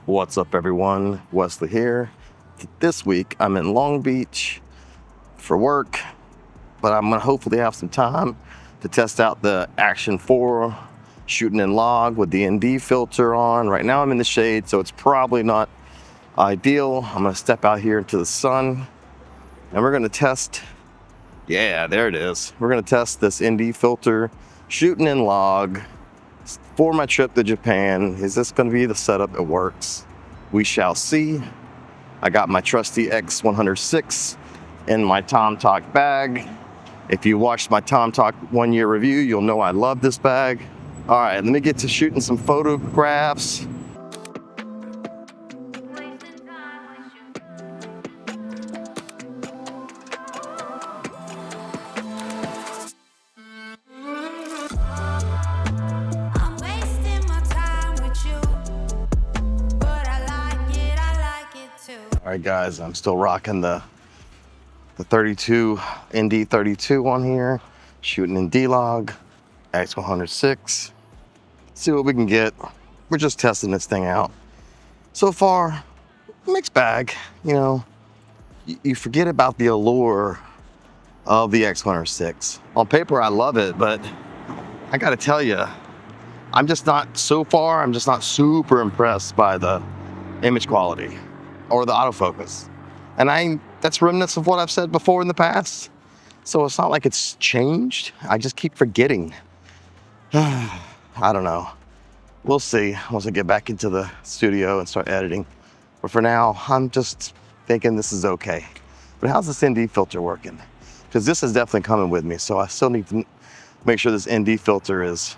What's up, everyone? Wesley here. This week I'm in Long Beach for work, but I'm gonna hopefully have some time to test out the Action 4 shooting in log with the ND filter on. Right now I'm in the shade, so it's probably not ideal. I'm gonna step out here into the sun and we're gonna test, yeah, there it is. We're gonna test this ND filter shooting in log for my trip to Japan. Is this gonna be the setup that works? We shall see. I got my trusty X106 in my Tom Talk bag. If you watched my Tom Talk 1 year review, you'll know I love this bag. All right, let me get to shooting some photographs. All right, guys, I'm still rocking the 32 ND 32 on here, shooting in D-Log, X106. See what we can get. We're just testing this thing out. So far, mixed bag. You know, you forget about the allure of the X106. On paper, I love it, but I gotta tell you, I'm just not super impressed by the image quality or the autofocus. And that's remnants of what I've said before in the past. So it's not like it's changed. I just keep forgetting. I don't know. We'll see once I get back into the studio and start editing. But for now, I'm just thinking this is okay. But how's this ND filter working? Because this is definitely coming with me. So I still need to make sure this ND filter is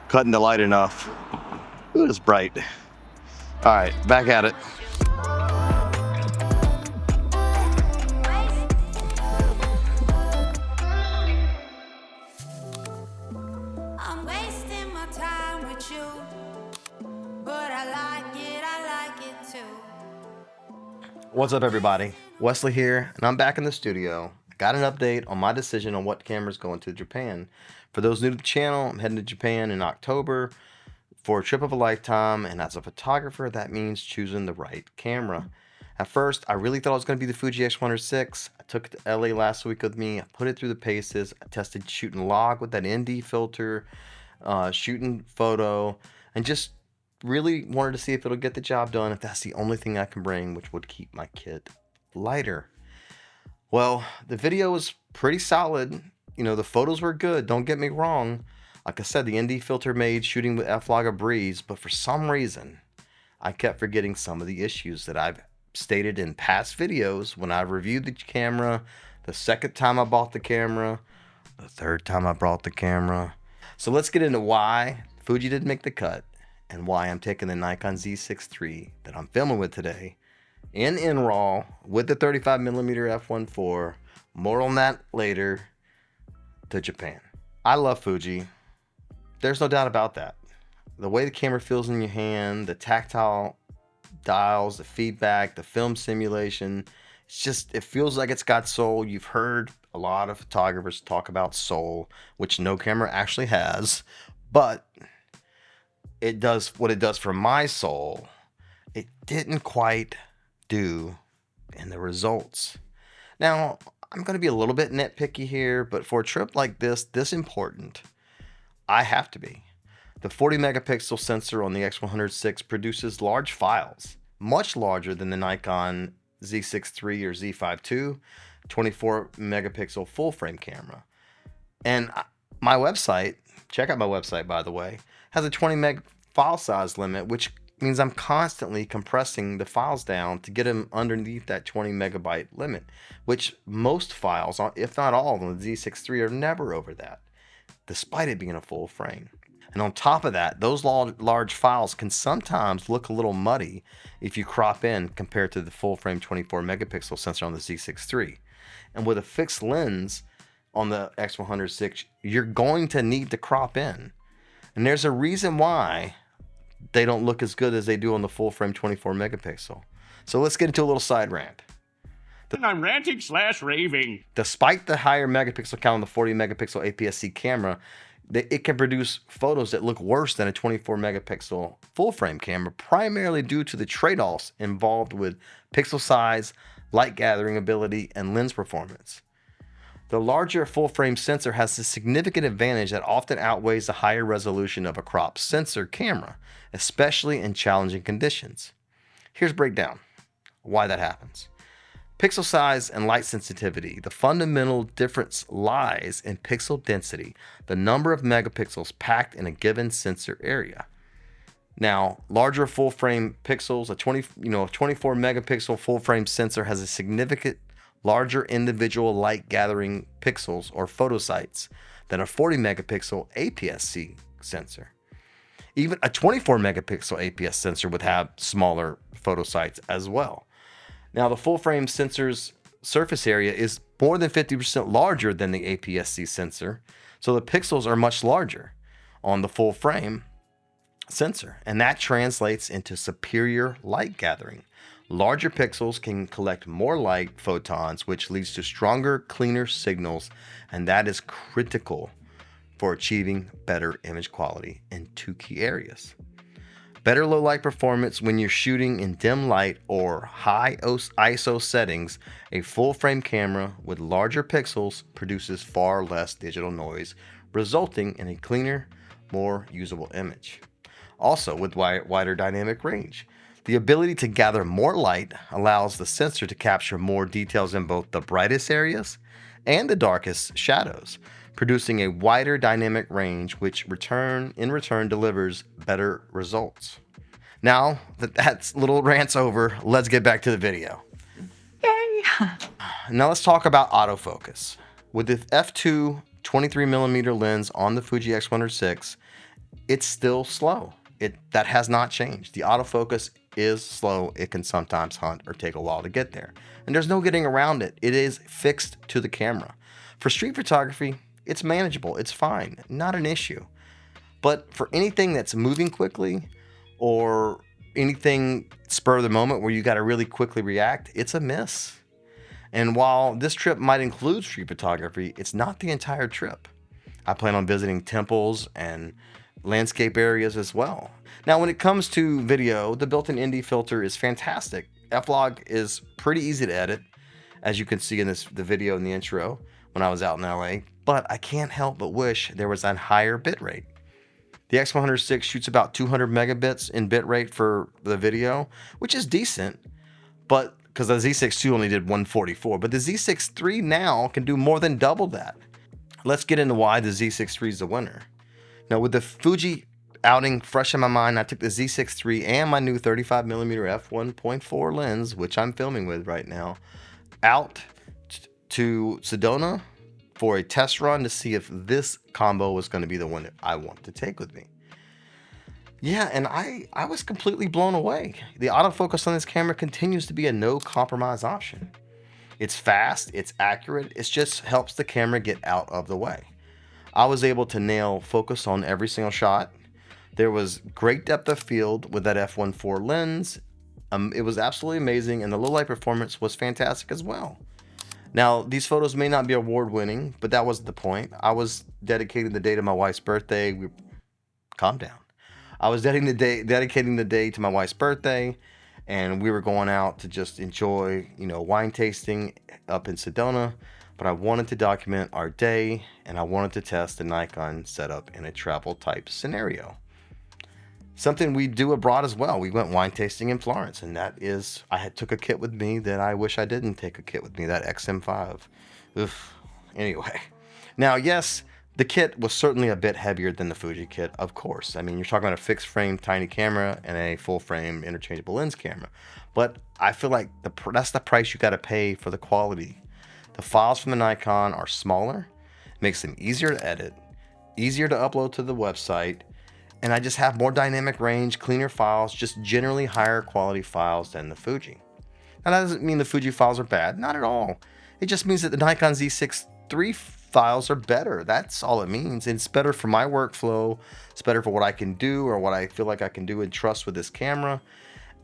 cutting the light enough. Ooh, it's bright. All right, back at it. What's up, everybody? Wesley here, and I'm back in the studio. I got an update on my decision on what camera's going to Japan. For those new to the channel, I'm heading to Japan in October for a trip of a lifetime, and as a photographer, that means choosing the right camera. At first, I really thought it was going to be the Fuji X106. I took it to LA last week with me. I put it through the paces. I tested shooting log with that ND filter, shooting photo, and just really wanted to see if it'll get the job done, if that's the only thing I can bring, which would keep my kit lighter. Well, the video was pretty solid. You know, the photos were good, don't get me wrong. Like I said, the ND filter made shooting with F-Log a breeze, but for some reason, I kept forgetting some of the issues that I've stated in past videos when I reviewed the camera, the second time I bought the camera, the third time I brought the camera. So let's get into why Fuji didn't make the cut, and why I'm taking the Nikon Z6 III that I'm filming with today in RAW with the 35mm f1.4, more on that later, to Japan. I love Fuji. There's no doubt about that. The way the camera feels in your hand, the tactile dials, the feedback, the film simulation, it feels like it's got soul. You've heard a lot of photographers talk about soul, which no camera actually has, but it does what it does for my soul. It didn't quite do in the results. Now, I'm going to be a little bit nitpicky here, but for a trip like this important, I have to be. The 40 megapixel sensor on the X106 produces large files, much larger than the Nikon Z6 III or Z5 II, 24 megapixel full frame camera. And my website, check out my website by the way, has a 20 meg file size limit, which means I'm constantly compressing the files down to get them underneath that 20 megabyte limit, which most files, if not all of them, the Z6 III are never over that, despite it being a full frame. And on top of that, those large files can sometimes look a little muddy if you crop in compared to the full frame 24 megapixel sensor on the Z6 III. And with a fixed lens on the X106, you're going to need to crop in. And there's a reason why they don't look as good as they do on the full frame 24 megapixel. So let's get into a little side rant. I'm ranting / raving. Despite the higher megapixel count on the 40 megapixel APS-C camera, it can produce photos that look worse than a 24 megapixel full frame camera, primarily due to the trade-offs involved with pixel size, light gathering ability, and lens performance. The larger full frame sensor has a significant advantage that often outweighs the higher resolution of a crop sensor camera, especially in challenging conditions. Here's a breakdown why that happens. Pixel size and light sensitivity. The fundamental difference lies in pixel density, the number of megapixels packed in a given sensor area. Now, larger full frame pixels, a 24 megapixel full frame sensor has a significant larger individual light gathering pixels or photosites than a 40 megapixel APS-C sensor. Even a 24 megapixel APS sensor would have smaller photosites as well. Now, the full frame sensor's surface area is more than 50% larger than the APS-C sensor, so the pixels are much larger on the full frame sensor, and that translates into superior light gathering. Larger pixels can collect more light photons, which leads to stronger, cleaner signals, and that is critical for achieving better image quality in two key areas. Better low light performance when you're shooting in dim light or high ISO settings. A full frame camera with larger pixels produces far less digital noise, resulting in a cleaner, more usable image. Also, with wider dynamic range. The ability to gather more light allows the sensor to capture more details in both the brightest areas and the darkest shadows, producing a wider dynamic range, which in return delivers better results. Now that that's little rants over, let's get back to the video. Yay! Now let's talk about autofocus. With the f2 23mm lens on the Fuji X106, it's still slow. That has not changed. The autofocus is slow. It can sometimes hunt or take a while to get there. And there's no getting around it. It is fixed to the camera. For street photography, it's manageable. It's fine. Not an issue. But for anything that's moving quickly or anything spur of the moment where you got to really quickly react, it's a miss. And while this trip might include street photography, it's not the entire trip. I plan on visiting temples and landscape areas as well. Now, when it comes to video, the built-in ND filter is fantastic. F-Log is pretty easy to edit, as you can see in the video in the intro when I was out in LA, but I can't help but wish there was a higher bitrate. The X106 shoots about 200 megabits in bitrate for the video, which is decent, but because the Z6 II only did 144, but the Z6 III now can do more than double that. Let's get into why the Z6 III is the winner. Now, with the Fuji outing fresh in my mind, I took the Z6 III and my new 35mm f1.4 lens, which I'm filming with right now, out to Sedona for a test run to see if this combo was going to be the one that I want to take with me. Yeah, and I was completely blown away. The autofocus on this camera continues to be a no compromise option. It's fast, it's accurate, it just helps the camera get out of the way. I was able to nail focus on every single shot. There was great depth of field with that f1.4 lens. It was absolutely amazing, and the low light performance was fantastic as well. Now, these photos may not be award-winning, but that wasn't the point. I was dedicating the day to my wife's birthday. Calm down. I was dedicating the day to my wife's birthday, and we were going out to just enjoy, wine tasting up in Sedona. But I wanted to document our day, and I wanted to test the Nikon setup in a travel type scenario. Something we do abroad as well. We went wine tasting in Florence, and I took a kit with me that I wish I didn't take a kit with me, that XM5. Oof. Anyway. Now, yes, the kit was certainly a bit heavier than the Fuji kit, of course. I mean, you're talking about a fixed frame tiny camera and a full frame interchangeable lens camera. But I feel like that's the price you got to pay for the quality. The files from the Nikon are smaller, makes them easier to edit, easier to upload to the website, and I just have more dynamic range, cleaner files, just generally higher quality files than the Fuji. Now, that doesn't mean the Fuji files are bad, not at all. It just means that the Nikon Z6 III files are better. That's all it means. And it's better for my workflow. It's better for what I can do or what I feel like I can do and trust with this camera.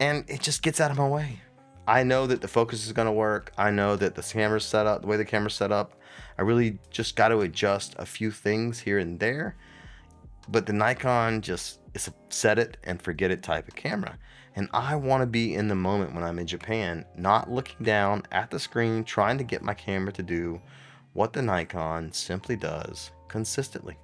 And it just gets out of my way. I know that the focus is going to work. I know that the camera's set up, the way the camera's set up, I really just got to adjust a few things here and there. but the Nikon just is a set it and forget it type of camera. And I want to be in the moment when I'm in Japan, not looking down at the screen, trying to get my camera to do what the Nikon simply does consistently.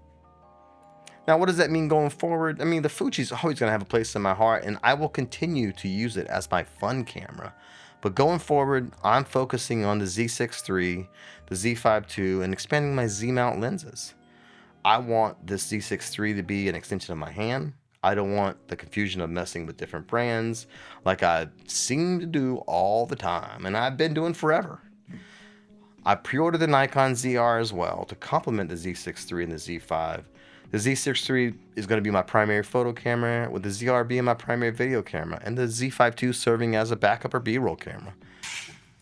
Now, what does that mean going forward? I mean, the Fuji's always going to have a place in my heart, and I will continue to use it as my fun camera. But going forward, I'm focusing on the Z6 III, the Z5 II, and expanding my Z-mount lenses. I want this Z6 III to be an extension of my hand. I don't want the confusion of messing with different brands like I seem to do all the time, and I've been doing forever. I pre-ordered the Nikon ZR as well to complement the Z6 III and the Z5. The Z6 III is going to be my primary photo camera, with the ZR being my primary video camera, and the Z5 II serving as a backup or B-roll camera.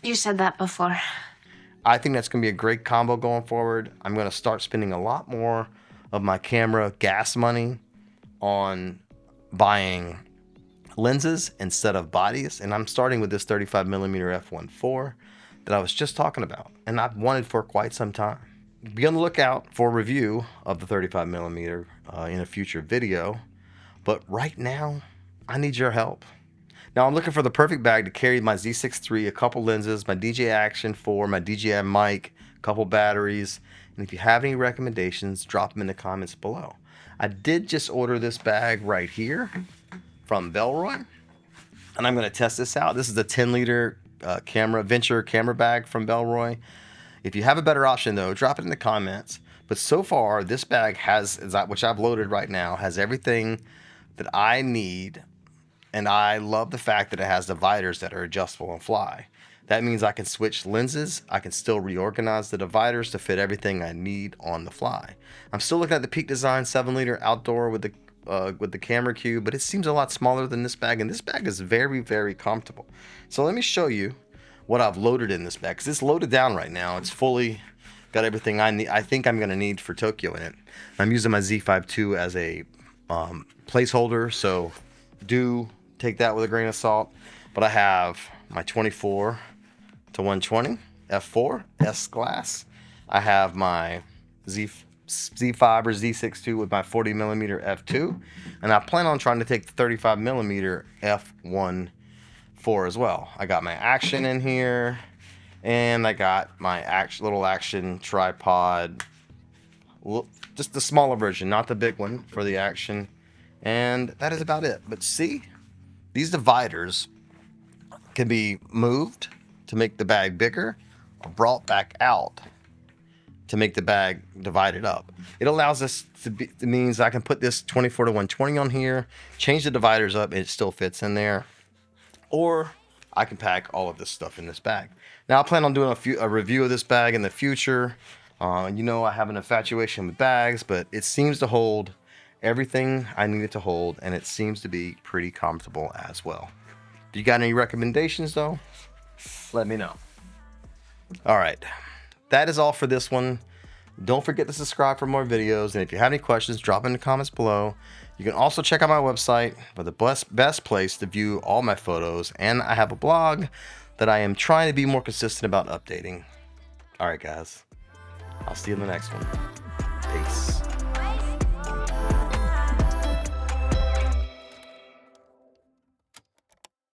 You said that before. I think that's going to be a great combo going forward. I'm going to start spending a lot more of my camera gas money on buying lenses instead of bodies, and I'm starting with this 35mm f1.4 that I was just talking about, and I've wanted for quite some time. Be on the lookout for a review of the 35mm in a future video, but right now I need your help. Now I'm looking for the perfect bag to carry my Z6 III, a couple lenses, my DJI Action 4, my DJI mic, a couple batteries, and if you have any recommendations, drop them in the comments below. I did just order this bag right here from Bellroy, and I'm going to test this out. This is a 10-liter Venture camera bag from Bellroy. If you have a better option though, drop it in the comments. But so far, this bag has, which I've loaded right now, has everything that I need. And I love the fact that it has dividers that are adjustable and fly. That means I can switch lenses. I can still reorganize the dividers to fit everything I need on the fly. I'm still looking at the Peak Design 7-liter outdoor with the camera cube, but it seems a lot smaller than this bag, and this bag is very, very comfortable. So let me show you what I've loaded in this bag, because it's loaded down right now. It's fully got everything I need. I think I'm going to need for Tokyo in it. I'm using my Z5 II as a placeholder, so do take that with a grain of salt. But I have my 24 to 120 f4 S glass. I have my Z5 or Z6 II with my 40mm f2, and I plan on trying to take the 35mm f1.4 as well. I got my Action in here, and I got my little Action tripod, just the smaller version, not the big one for the Action, and that is about it. But see, these dividers can be moved to make the bag bigger or brought back out to make the bag divided up. It allows us to be, it means I can put this 24 to 120 on here, change the dividers up, and it still fits in there. Or I can pack all of this stuff in this bag. Now I plan on doing a review of this bag in the future. You know, I have an infatuation with bags, but it seems to hold everything I need it to hold, and it seems to be pretty comfortable as well. If you got any recommendations though, let me know. All right, that is all for this one. Don't forget to subscribe for more videos, and if you have any questions, drop in the comments below. You can also check out my website for the best place to view all my photos, and I have a blog that I am trying to be more consistent about updating. All right, guys, I'll see you in the next one. Peace.